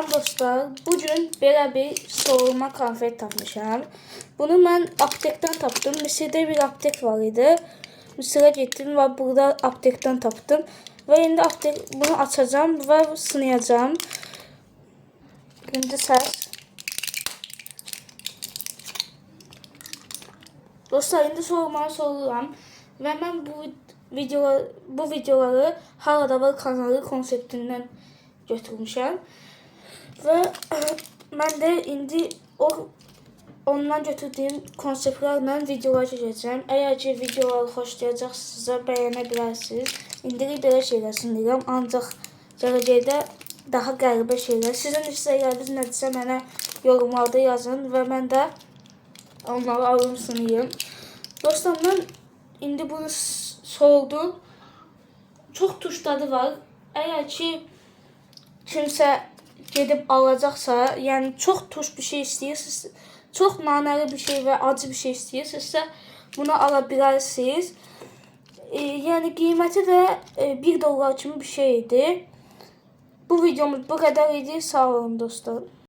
Salam dostlar. Bugün belə bir soğurma konfet tapmışam. Bunu mən aptekdən tapdım. Misirdə bir aptek var idi. Misirə getdim və burada aptekdən tapdım. Və indi bunu açacağım və sınayacağım. İndi səs. Dostlar, indi soğurmanı soğururam. Və mən bu videoları Harada Var kanalı konseptindən götürmüşəm. Və mən də indi ondan götürdüyüm konseptlərlə videolar çəkəcəm. Əgər ki videoları xoşlayacaqsınızsa bəyənə bilərsiniz. İndilik belə şeylər sınayıram. Ancaq gələcəkdə daha qəribə şeylər. Sizin istəkləriniz nədirsə mənə yorumlarda yazın və mən də onları alım sınayım. Dostlar, mən indi bunu soğudum. Çox tuş dadı var. Əgər ki kimsə gedib alacaqsa, yəni çox tuş bir şey istəyirsinizsə, çox nanəli bir şey və acı bir şey istəyirsinizsə, bunu ala bilərsiniz. Yəni qiyməti də $1 kimi bir şey idi. Bu videomuz bu qədər idi. Sağ olun dostlar.